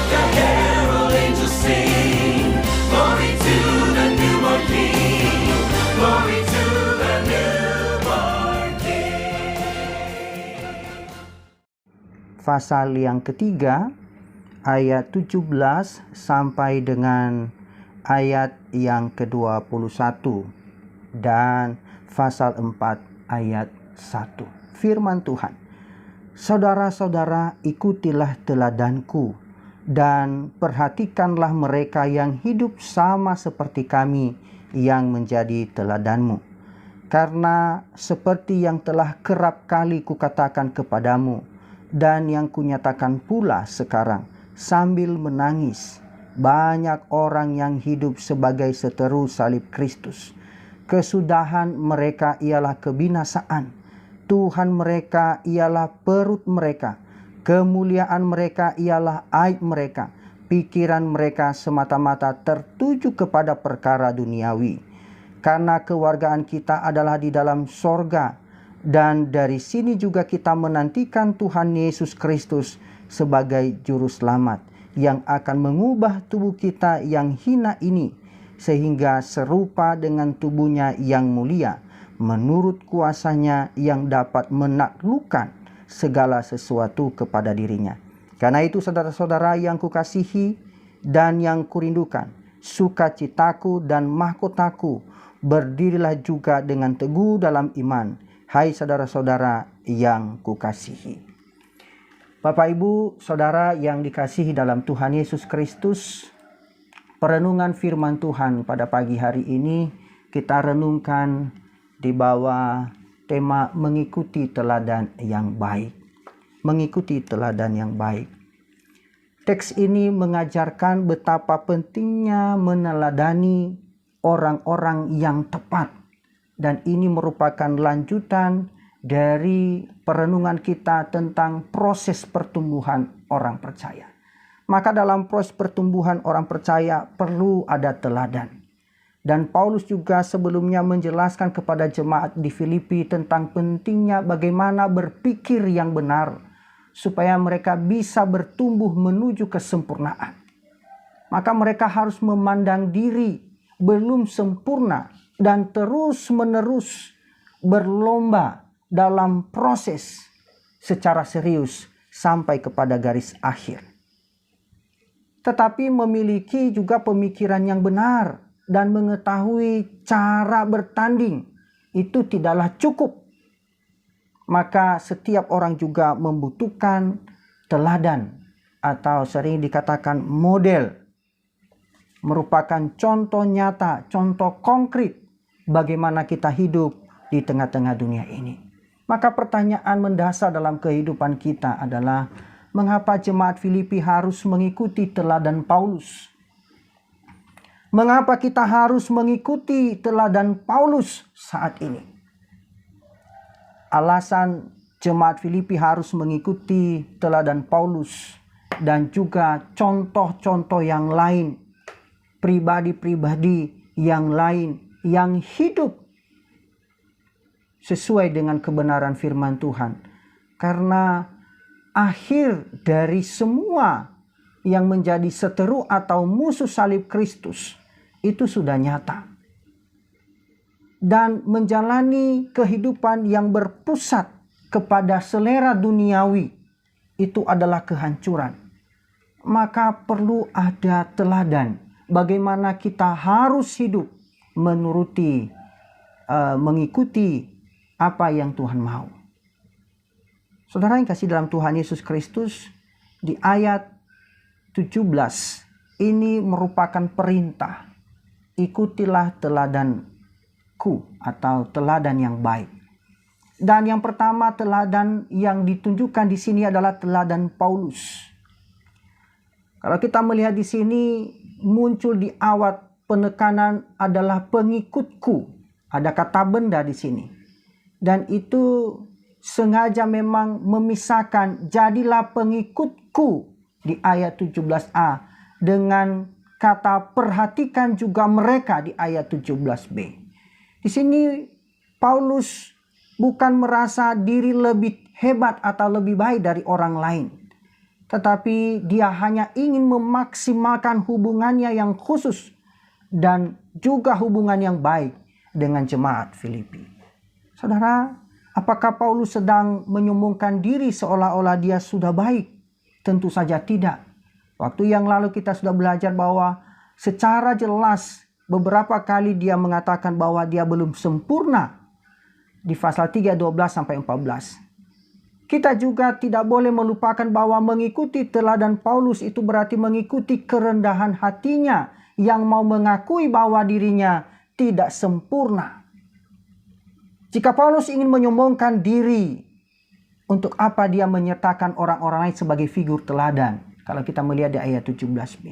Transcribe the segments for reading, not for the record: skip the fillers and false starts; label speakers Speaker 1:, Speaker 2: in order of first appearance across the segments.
Speaker 1: the herald angels sing. Glory to the newborn King. Glory to the newborn King.
Speaker 2: Pasal yang ketiga, ayat 17 sampai dengan ayat yang ke-21 dan pasal 4 ayat 1. Firman Tuhan. Saudara-saudara, ikutilah teladanku dan perhatikanlah mereka yang hidup sama seperti kami yang menjadi teladanmu. Karena seperti yang telah kerap kali kukatakan kepadamu dan yang kunyatakan pula sekarang sambil menangis, banyak orang yang hidup sebagai seteru salib Kristus. Kesudahan mereka ialah kebinasaan. Tuhan mereka ialah perut mereka. Kemuliaan mereka ialah aib mereka. Pikiran mereka semata-mata tertuju kepada perkara duniawi. Karena kewargaan kita adalah di dalam sorga. Dan dari sini juga kita menantikan Tuhan Yesus Kristus sebagai juru selamat, yang akan mengubah tubuh kita yang hina ini, sehingga serupa dengan tubuhnya yang mulia, menurut kuasanya yang dapat menaklukkan segala sesuatu kepada dirinya. Karena itu saudara-saudara yang kukasihi dan yang kurindukan, sukacitaku dan mahkotaku, berdirilah juga dengan teguh dalam iman, hai saudara-saudara yang kukasihi. Bapak, Ibu, Saudara yang dikasihi dalam Tuhan Yesus Kristus, perenungan firman Tuhan pada pagi hari ini kita renungkan di bawah tema mengikuti teladan yang baik. Mengikuti teladan yang baik. Teks ini mengajarkan betapa pentingnya meneladani orang-orang yang tepat. Dan ini merupakan lanjutan dari perenungan kita tentang proses pertumbuhan orang percaya. Maka dalam proses pertumbuhan orang percaya perlu ada teladan. Dan Paulus juga sebelumnya menjelaskan kepada jemaat di Filipi tentang pentingnya bagaimana berpikir yang benar supaya mereka bisa bertumbuh menuju kesempurnaan. Maka mereka harus memandang diri belum sempurna dan terus-menerus berlomba dalam proses secara serius sampai kepada garis akhir. Tetapi memiliki juga pemikiran yang benar dan mengetahui cara bertanding itu tidaklah cukup. Maka setiap orang juga membutuhkan teladan atau sering dikatakan model. Merupakan contoh nyata, contoh konkret bagaimana kita hidup di tengah-tengah dunia ini. Maka pertanyaan mendasar dalam kehidupan kita adalah, mengapa jemaat Filipi harus mengikuti teladan Paulus? Mengapa kita harus mengikuti teladan Paulus saat ini? Alasan jemaat Filipi harus mengikuti teladan Paulus dan juga contoh-contoh yang lain, pribadi-pribadi yang lain yang hidup sesuai dengan kebenaran firman Tuhan. Karena akhir dari semua yang menjadi seteru atau musuh salib Kristus itu sudah nyata. Dan menjalani kehidupan yang berpusat kepada selera duniawi itu adalah kehancuran. Maka perlu ada teladan bagaimana kita harus hidup mengikuti apa yang Tuhan mau. Saudara yang kasih dalam Tuhan Yesus Kristus, di ayat 17 ini merupakan perintah. Ikutilah teladanku atau teladan yang baik. Dan yang pertama, teladan yang ditunjukkan di sini adalah teladan Paulus. Kalau kita melihat di sini muncul di awal penekanan adalah pengikutku. Ada kata benda di sini. Dan itu sengaja memang memisahkan jadilah pengikutku di ayat 17a dengan kata perhatikan juga mereka di ayat 17b. Di sini Paulus bukan merasa diri lebih hebat atau lebih baik dari orang lain. tetapi dia hanya ingin memaksimalkan hubungannya yang khusus dan juga hubungan yang baik dengan jemaat Filipi. Saudara, apakah Paulus sedang menyombongkan diri seolah-olah dia sudah baik? Tentu saja tidak. Waktu yang lalu kita sudah belajar bahwa secara jelas beberapa kali dia mengatakan bahwa dia belum sempurna di pasal 3, 12 sampai 14. Kita juga tidak boleh melupakan bahwa mengikuti teladan Paulus itu berarti mengikuti kerendahan hatinya yang mau mengakui bahwa dirinya tidak sempurna. Jika Paulus ingin menyombongkan diri, untuk apa dia menyertakan orang-orang lain sebagai figur teladan? Kalau kita melihat di ayat 17b.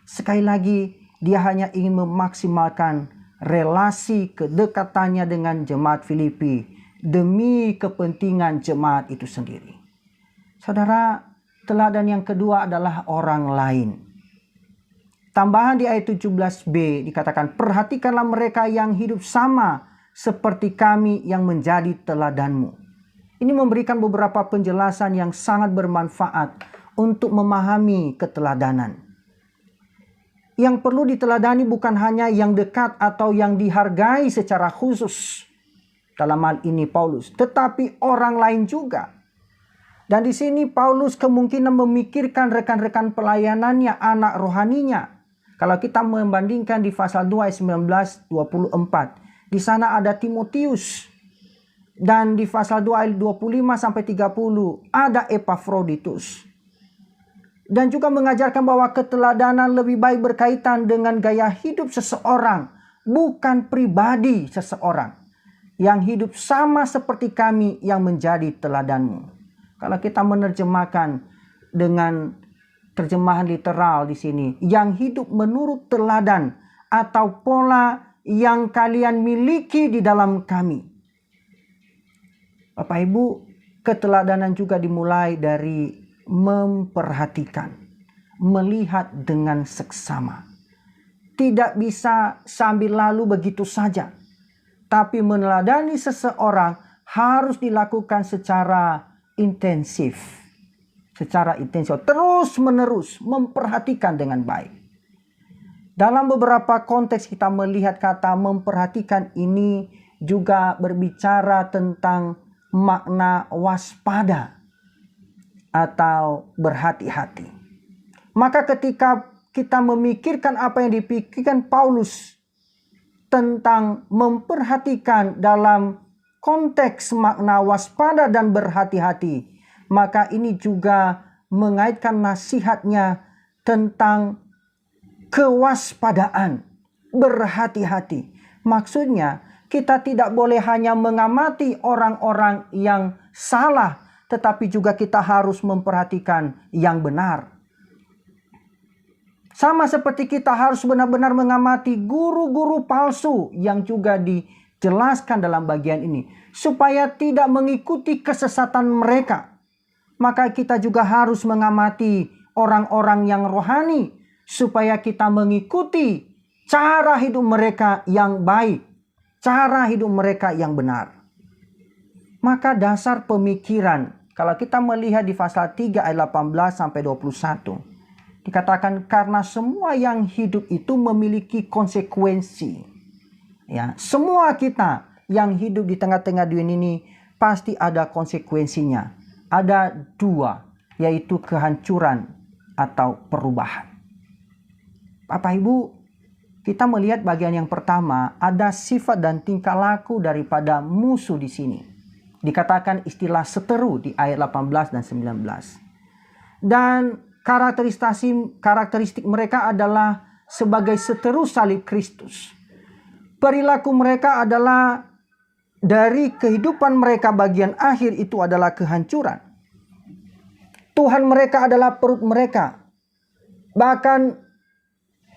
Speaker 2: Sekali lagi, dia hanya ingin memaksimalkan relasi kedekatannya dengan jemaat Filipi demi kepentingan jemaat itu sendiri. Saudara, teladan yang kedua adalah orang lain. Tambahan di ayat 17b dikatakan, perhatikanlah mereka yang hidup sama seperti kami yang menjadi teladanmu. Ini memberikan beberapa penjelasan yang sangat bermanfaat untuk memahami keteladanan. Yang perlu diteladani bukan hanya yang dekat atau yang dihargai secara khusus. Dalam hal ini Paulus, tetapi orang lain juga. Dan di sini Paulus kemungkinan memikirkan rekan-rekan pelayanannya, anak rohaninya. Kalau kita membandingkan di pasal 2 ayat 19-24, di sana ada Timotius. Dan di pasal 2 ayat 25 sampai 30 ada Epafroditus. Dan juga mengajarkan bahwa keteladanan lebih baik berkaitan dengan gaya hidup seseorang, bukan pribadi seseorang. Yang hidup sama seperti kami yang menjadi teladanmu. Kalau kita menerjemahkan dengan terjemahan literal di sini, yang hidup menurut teladan atau pola yang kalian miliki di dalam kami. Bapak Ibu, keteladanan juga dimulai dari memperhatikan, melihat dengan seksama. Tidak bisa sambil lalu begitu saja. Tapi meneladani seseorang harus dilakukan secara intensif. Terus menerus memperhatikan dengan baik. Dalam beberapa konteks kita melihat kata memperhatikan ini juga berbicara tentang makna waspada atau berhati-hati. Maka ketika kita memikirkan apa yang dipikirkan Paulus tentang memperhatikan dalam konteks makna waspada dan berhati-hati, maka ini juga mengaitkan nasihatnya tentang kewaspadaan, berhati-hati. Maksudnya kita tidak boleh hanya mengamati orang-orang yang salah, tetapi juga kita harus memperhatikan yang benar. Sama seperti kita harus benar-benar mengamati guru-guru palsu yang juga dijelaskan dalam bagian ini. Supaya tidak mengikuti kesesatan mereka. Maka kita juga harus mengamati orang-orang yang rohani. Supaya kita mengikuti cara hidup mereka yang baik. Cara hidup mereka yang benar. Maka dasar pemikiran, kalau kita melihat di pasal 3 ayat 18 sampai 21. Dikatakan karena semua yang hidup itu memiliki konsekuensi. Ya, semua kita yang hidup di tengah-tengah dunia ini pasti ada konsekuensinya. Ada dua, yaitu kehancuran atau perubahan. Bapak Ibu, kita melihat bagian yang pertama, ada sifat dan tingkah laku daripada musuh di sini. Dikatakan istilah seteru di ayat 18 dan 19. Dan karakteristik mereka adalah sebagai seteru salib Kristus. Perilaku mereka adalah dari kehidupan mereka bagian akhir itu adalah kehancuran. Tuhan mereka adalah perut mereka. Bahkan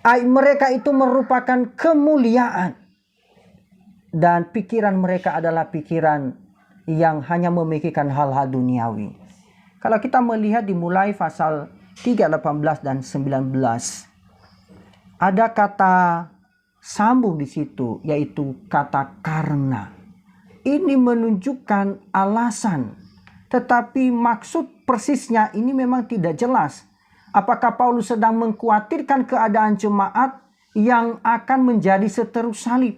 Speaker 2: aib mereka itu merupakan kemuliaan. Dan pikiran mereka adalah pikiran yang hanya memikirkan hal-hal duniawi. Kalau kita melihat dimulai pasal 3, 18 dan 19. Ada kata sambung di situ, yaitu kata karena. Ini menunjukkan alasan. tetapi maksud persisnya ini memang tidak jelas. Apakah Paulus sedang mengkhawatirkan keadaan jemaat yang akan menjadi seteru salib?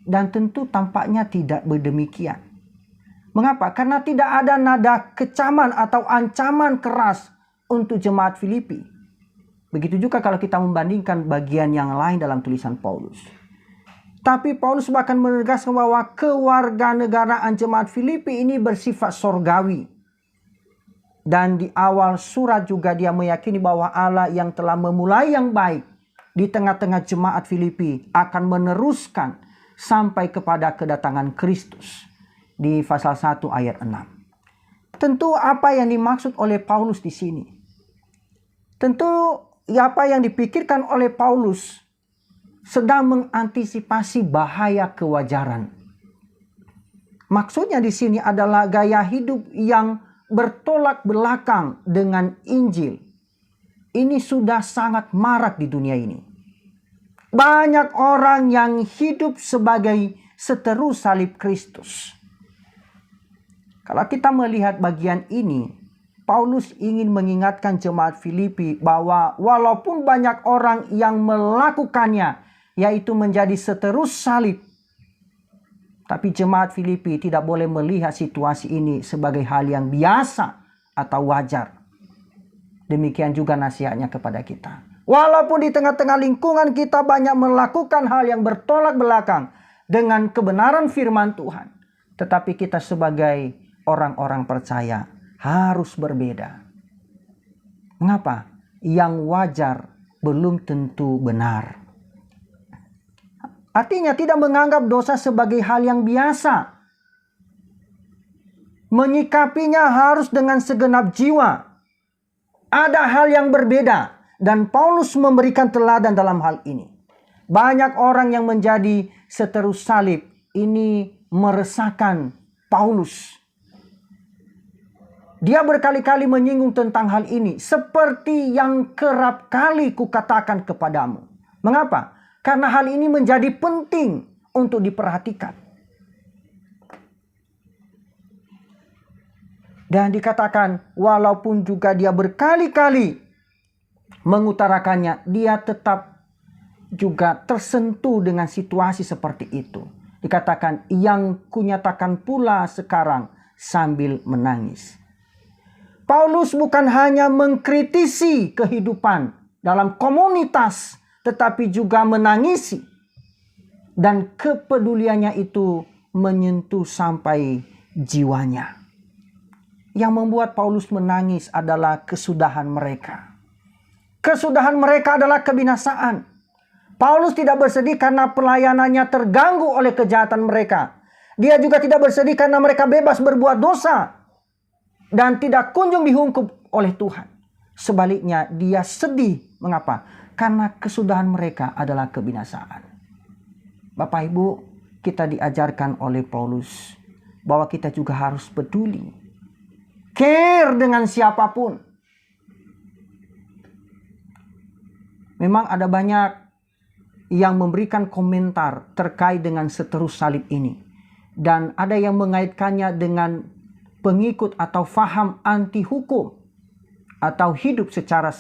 Speaker 2: Dan tentu tampaknya tidak berdemikian. Mengapa? Karena tidak ada nada kecaman atau ancaman keras untuk jemaat Filipi. Begitu juga kalau kita membandingkan bagian yang lain dalam tulisan Paulus. Tapi Paulus bahkan menegaskan bahwa kewarganegaraan jemaat Filipi ini bersifat sorgawi. Dan di awal surat juga dia meyakini bahwa Allah yang telah memulai yang baik di tengah-tengah jemaat Filipi akan meneruskan sampai kepada kedatangan Kristus. Di pasal 1 ayat 6. Tentu apa yang dimaksud oleh Paulus di sini? Tentu apa yang dipikirkan oleh Paulus sedang mengantisipasi bahaya kewajaran. Maksudnya di sini adalah gaya hidup yang bertolak belakang dengan Injil. Ini sudah sangat marak di dunia ini. Banyak orang yang hidup sebagai seteru salib Kristus. Kalau kita melihat bagian ini, Paulus ingin mengingatkan jemaat Filipi bahwa walaupun banyak orang yang melakukannya, yaitu menjadi seteru salib, tapi jemaat Filipi tidak boleh melihat situasi ini sebagai hal yang biasa atau wajar. Demikian juga nasihatnya kepada kita. Walaupun di tengah-tengah lingkungan kita banyak melakukan hal yang bertolak belakang dengan kebenaran firman Tuhan, tetapi kita sebagai orang-orang percaya harus berbeda. Mengapa? Yang wajar belum tentu benar. Artinya tidak menganggap dosa sebagai hal yang biasa. Menyikapinya harus dengan segenap jiwa. Ada hal yang berbeda. Dan Paulus memberikan teladan dalam hal ini. Banyak orang yang menjadi seteru salib ini meresahkan Paulus. Dia berkali-kali menyinggung tentang hal ini. Seperti yang kerap kali kukatakan kepadamu. Mengapa? Karena hal ini menjadi penting untuk diperhatikan. Dan dikatakan walaupun juga dia berkali-kali mengutarakannya, dia tetap juga tersentuh dengan situasi seperti itu. Dikatakan yang kunyatakan pula sekarang sambil menangis. Paulus bukan hanya mengkritisi kehidupan dalam komunitas, tetapi juga menangisi. Dan kepeduliannya itu menyentuh sampai jiwanya. Yang membuat Paulus menangis adalah kesudahan mereka. Kesudahan mereka adalah kebinasaan. Paulus tidak bersedih karena pelayanannya terganggu oleh kejahatan mereka. Dia juga tidak bersedih karena mereka bebas berbuat dosa dan tidak kunjung dihukum oleh Tuhan. Sebaliknya dia sedih. Mengapa? Karena kesudahan mereka adalah kebinasaan. Bapak Ibu, kita diajarkan oleh Paulus bahwa kita juga harus peduli. Care dengan siapapun. Memang ada banyak yang memberikan komentar terkait dengan seteru salib ini. Dan ada yang mengaitkannya dengan pengikut atau faham anti hukum. Atau hidup secara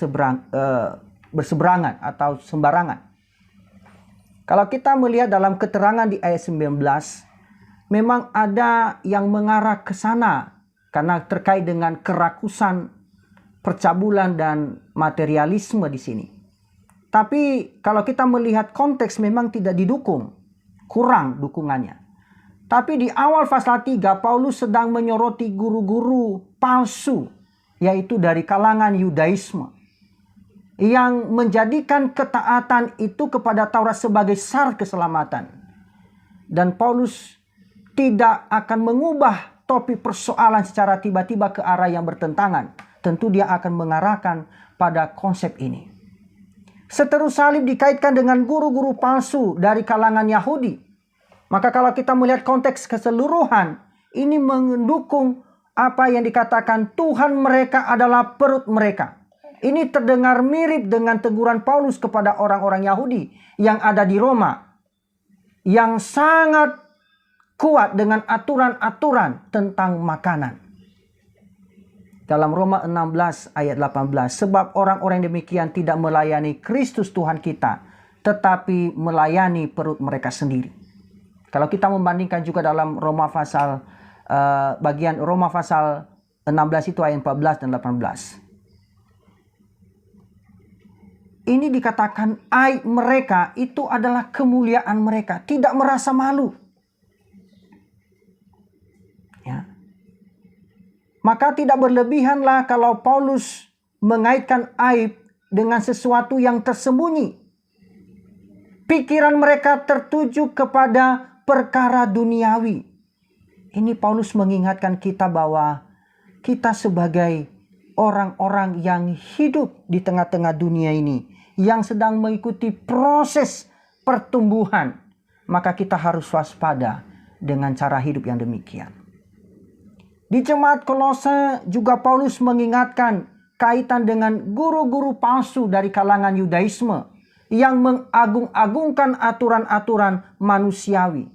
Speaker 2: berseberangan atau sembarangan. Kalau kita melihat dalam keterangan di ayat 19, memang ada yang mengarah ke sana karena terkait dengan kerakusan, percabulan dan materialisme di sini. Tapi kalau kita melihat konteks memang tidak didukung, kurang dukungannya. Tapi di awal pasal 3 Paulus sedang menyoroti guru-guru palsu, yaitu dari kalangan Yudaisme, yang menjadikan ketaatan itu kepada Taurat sebagai syarat keselamatan. Dan Paulus tidak akan mengubah topik persoalan secara tiba-tiba ke arah yang bertentangan. Tentu dia akan mengarahkan pada konsep ini. Seteru salib dikaitkan dengan guru-guru palsu dari kalangan Yahudi. Maka kalau kita melihat konteks keseluruhan, ini mendukung apa yang dikatakan Tuhan mereka adalah perut mereka. Ini terdengar mirip dengan teguran Paulus kepada orang-orang Yahudi yang ada di Roma, yang sangat kuat dengan aturan-aturan tentang makanan. dalam Roma 16 ayat 18, sebab orang-orang demikian tidak melayani Kristus Tuhan kita, tetapi melayani perut mereka sendiri. Kalau kita membandingkan juga dalam Roma pasal bagian Roma pasal 16 itu ayat 14 dan 18. Ini dikatakan aib mereka itu adalah kemuliaan mereka, tidak merasa malu. Ya. Maka tidak berlebihanlah kalau Paulus mengaitkan aib dengan sesuatu yang tersembunyi. Pikiran mereka tertuju kepada perkara duniawi. Ini Paulus mengingatkan kita bahwa kita sebagai orang-orang yang hidup di tengah-tengah dunia ini, yang sedang mengikuti proses pertumbuhan, maka kita harus waspada dengan cara hidup yang demikian. Di jemaat Kolose juga Paulus mengingatkan kaitan dengan guru-guru palsu dari kalangan Yudaisme yang mengagung-agungkan aturan-aturan manusiawi.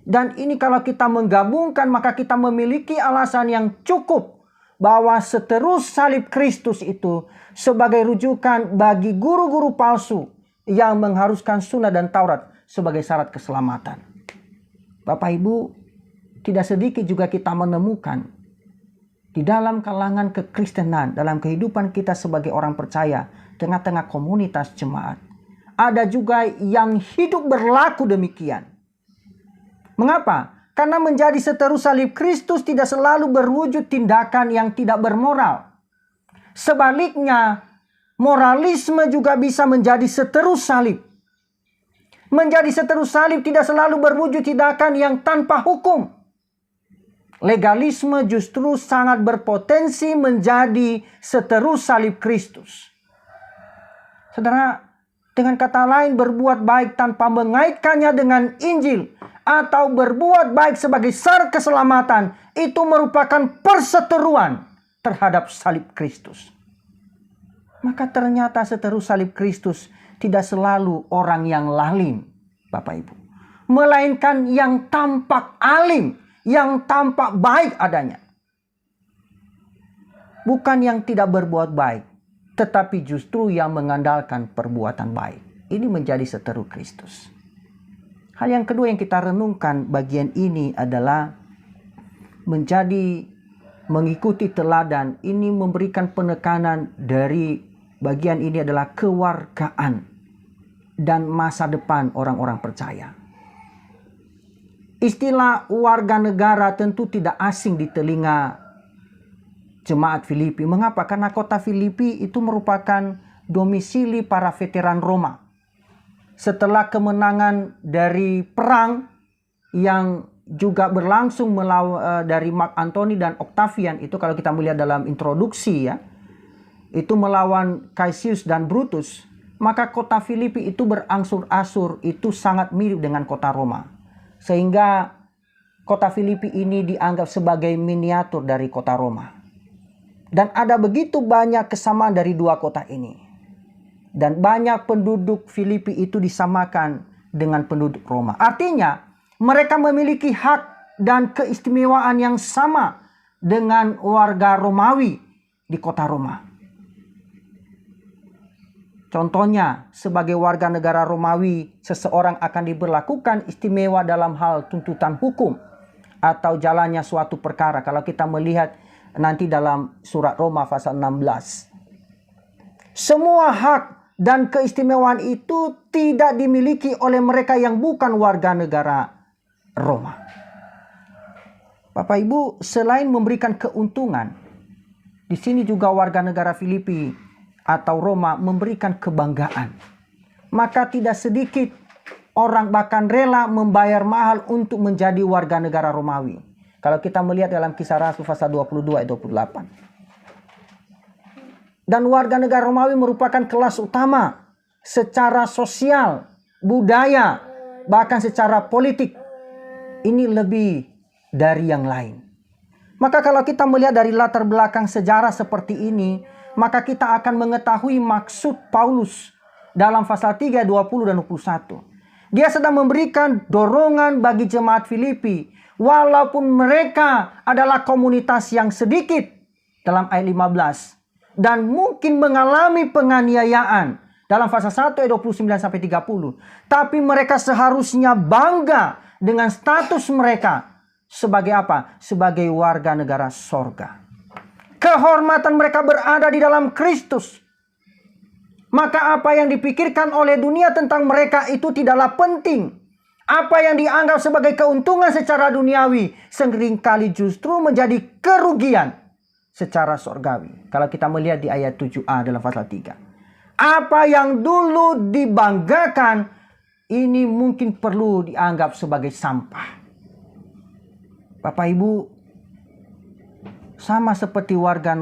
Speaker 2: Dan ini kalau kita menggabungkan, maka kita memiliki alasan yang cukup bahwa seterus salib Kristus itu sebagai rujukan bagi guru-guru palsu yang mengharuskan Sunnah dan Taurat sebagai syarat keselamatan. Bapak Ibu, tidak sedikit juga kita menemukan di dalam kalangan kekristenan, dalam kehidupan kita sebagai orang percaya, tengah-tengah komunitas jemaat, ada juga yang hidup berlaku demikian. Mengapa? Karena menjadi seteru salib Kristus tidak selalu berwujud tindakan yang tidak bermoral. Sebaliknya, moralisme juga bisa menjadi seteru salib. Menjadi seteru salib tidak selalu berwujud tindakan yang tanpa hukum. Legalisme justru sangat berpotensi menjadi seteru salib Kristus. Saudara, dengan kata lain, berbuat baik tanpa mengaitkannya dengan Injil atau berbuat baik sebagai syarat keselamatan, itu merupakan perseteruan terhadap salib Kristus. Maka ternyata seteru salib Kristus tidak selalu orang yang lalim, Bapak Ibu, melainkan yang tampak alim, yang tampak baik adanya. Bukan yang tidak berbuat baik, tetapi justru yang mengandalkan perbuatan baik. Ini menjadi seteru Kristus. Hal yang kedua yang kita renungkan bagian ini adalah mengikuti teladan. Ini memberikan penekanan dari bagian ini adalah kewargaan dan masa depan orang-orang percaya. Istilah warga negara tentu tidak asing di telinga jemaat Filipi. Mengapa? Karena kota Filipi itu merupakan domisili para veteran Roma. Setelah kemenangan dari perang yang juga berlangsung dari Mark Antony dan Octavian, itu kalau kita melihat dalam introduksi ya, itu melawan Caesius dan Brutus, maka kota Filipi itu berangsur-asur itu sangat mirip dengan kota Roma. Sehingga kota Filipi ini dianggap sebagai miniatur dari kota Roma. Dan ada begitu banyak kesamaan dari dua kota ini. Dan banyak penduduk Filipi itu disamakan dengan penduduk Roma. Artinya mereka memiliki hak dan keistimewaan yang sama dengan warga Romawi di kota Roma. Contohnya, sebagai warga negara Romawi, seseorang akan diberlakukan istimewa dalam hal tuntutan hukum atau jalannya suatu perkara. Kalau kita melihat nanti dalam surat Roma pasal 16. Semua hak dan keistimewaan itu tidak dimiliki oleh mereka yang bukan warga negara Roma. Bapak Ibu, selain memberikan keuntungan, di sini juga warga negara Filipi atau Roma memberikan kebanggaan. Maka tidak sedikit orang bahkan rela membayar mahal untuk menjadi warga negara Romawi. Kalau kita melihat dalam Kisah Rasul pasal 22 ayat 28. Dan warga negara Romawi merupakan kelas utama secara sosial, budaya, bahkan secara politik. Ini lebih dari yang lain. Maka kalau kita melihat dari latar belakang sejarah seperti ini, maka kita akan mengetahui maksud Paulus dalam pasal 3, 20 dan 21. Dia sedang memberikan dorongan bagi jemaat Filipi. Walaupun mereka adalah komunitas yang sedikit, dalam ayat 15. Dan mungkin mengalami penganiayaan dalam pasal 1 ayat 29-30. Tapi mereka seharusnya bangga dengan status mereka sebagai apa? Sebagai warga negara sorga. Kehormatan mereka berada di dalam Kristus. Maka apa yang dipikirkan oleh dunia tentang mereka itu tidaklah penting. Apa yang dianggap sebagai keuntungan secara duniawi seringkali justru menjadi kerugian secara sorgawi. Kalau kita melihat di ayat 7a dalam pasal 3. Apa yang dulu dibanggakan ini mungkin perlu dianggap sebagai sampah. Bapak Ibu, sama seperti warga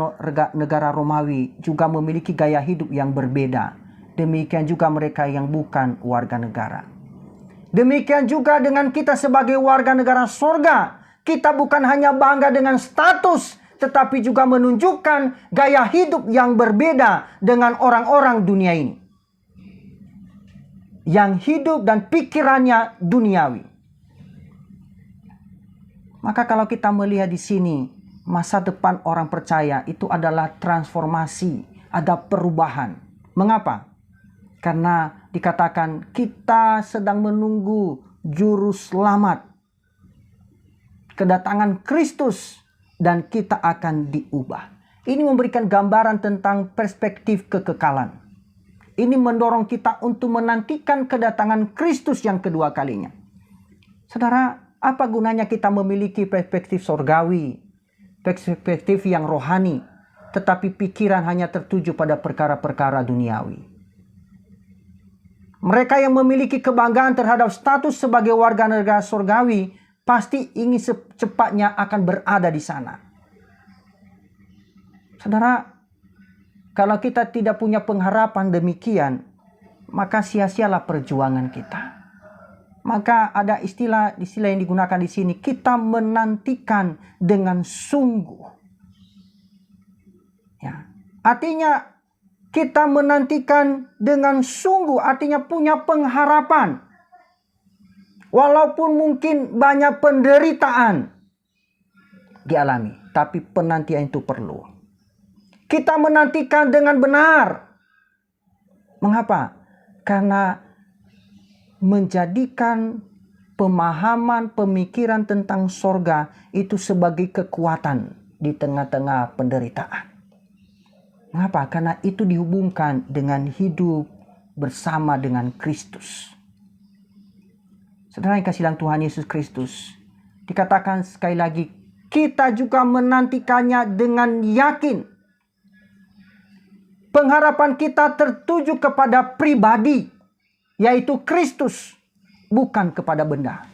Speaker 2: negara Romawi juga memiliki gaya hidup yang berbeda. Demikian juga mereka yang bukan warga negara. Demikian juga dengan kita sebagai warga negara sorga. Kita bukan hanya bangga dengan status, tetapi juga menunjukkan gaya hidup yang berbeda dengan orang-orang dunia ini. Yang hidup dan pikirannya duniawi. Maka kalau kita melihat di sini, masa depan orang percaya itu adalah transformasi, ada perubahan. Mengapa? Karena dikatakan kita sedang menunggu juru selamat, kedatangan Kristus, dan kita akan diubah. Ini memberikan gambaran tentang perspektif kekekalan. Ini mendorong kita untuk menantikan kedatangan Kristus yang kedua kalinya. Saudara, apa gunanya kita memiliki perspektif sorgawi, perspektif yang rohani, tetapi pikiran hanya tertuju pada perkara-perkara duniawi? Mereka yang memiliki kebanggaan terhadap status sebagai warga negara sorgawi pasti ingin secepatnya akan berada di sana. Saudara, kalau kita tidak punya pengharapan demikian, maka sia-sialah perjuangan kita. Maka ada istilah yang digunakan di sini, kita menantikan dengan sungguh. Ya, artinya kita menantikan dengan sungguh, artinya punya pengharapan. Walaupun mungkin banyak penderitaan dialami, tapi penantian itu perlu. Kita menantikan dengan benar. Mengapa? Karena menjadikan pemahaman pemikiran tentang sorga itu sebagai kekuatan di tengah-tengah penderitaan. Mengapa? Karena itu dihubungkan dengan hidup bersama dengan Kristus. Saudara yang kasih dalam Tuhan Yesus Kristus, dikatakan sekali lagi, kita juga menantikannya dengan yakin. Pengharapan kita tertuju kepada pribadi, yaitu Kristus, bukan kepada benda.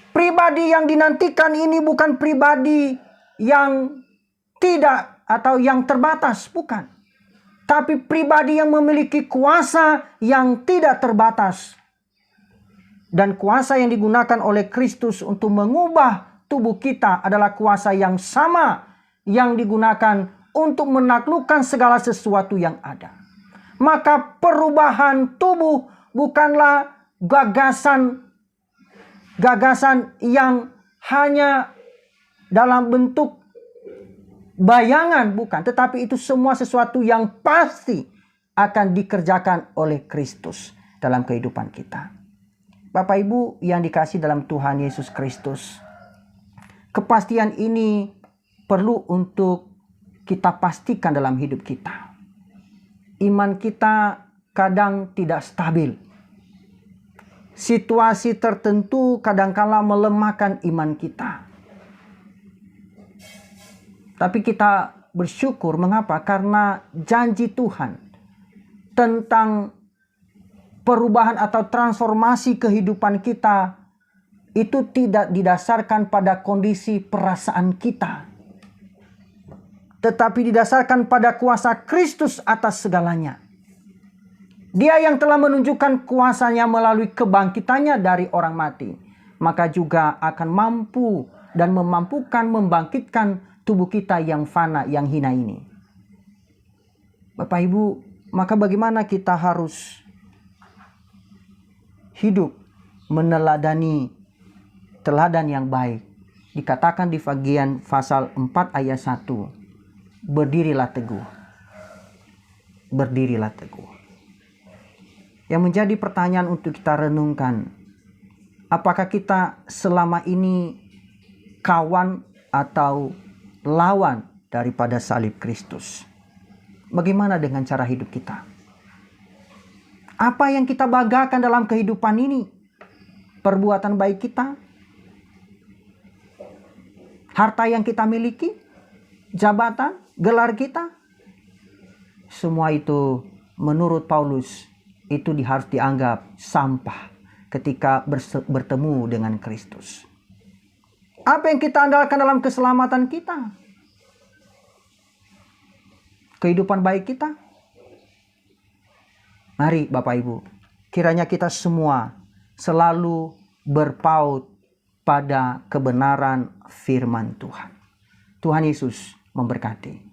Speaker 2: Pribadi yang dinantikan ini bukan pribadi yang tidak atau yang terbatas, bukan. Tapi pribadi yang memiliki kuasa yang tidak terbatas. Dan kuasa yang digunakan oleh Kristus untuk mengubah tubuh kita adalah kuasa yang sama yang digunakan untuk menaklukkan segala sesuatu yang ada. Maka perubahan tubuh bukanlah gagasan yang hanya dalam bentuk bayangan, bukan. Tetapi itu semua sesuatu yang pasti akan dikerjakan oleh Kristus dalam kehidupan kita. Bapak Ibu yang dikasihi dalam Tuhan Yesus Kristus, kepastian ini perlu untuk kita pastikan dalam hidup kita. Iman kita kadang tidak stabil. Situasi tertentu kadangkala melemahkan iman kita. Tapi kita bersyukur, mengapa? Karena janji Tuhan tentang perubahan atau transformasi kehidupan kita itu tidak didasarkan pada kondisi perasaan kita, tetapi didasarkan pada kuasa Kristus atas segalanya. Dia yang telah menunjukkan kuasanya melalui kebangkitannya dari orang mati, maka juga akan mampu dan memampukan membangkitkan tubuh kita yang fana, yang hina ini. Bapak Ibu, maka bagaimana kita harus hidup meneladani teladan yang baik dikatakan di bagian pasal 4 ayat 1, berdirilah teguh. Berdirilah teguh. Yang menjadi pertanyaan untuk kita renungkan, apakah kita selama ini kawan atau lawan daripada salib Kristus? Bagaimana dengan cara hidup kita? Apa yang kita banggakan dalam kehidupan ini? Perbuatan baik kita? Harta yang kita miliki? Jabatan? Gelar kita? Semua itu menurut Paulus itu harus dianggap sampah ketika bertemu dengan Kristus. Apa yang kita andalkan dalam keselamatan kita? Kehidupan baik kita? Mari Bapak Ibu, kiranya kita semua selalu berpaut pada kebenaran firman Tuhan. Tuhan Yesus memberkati.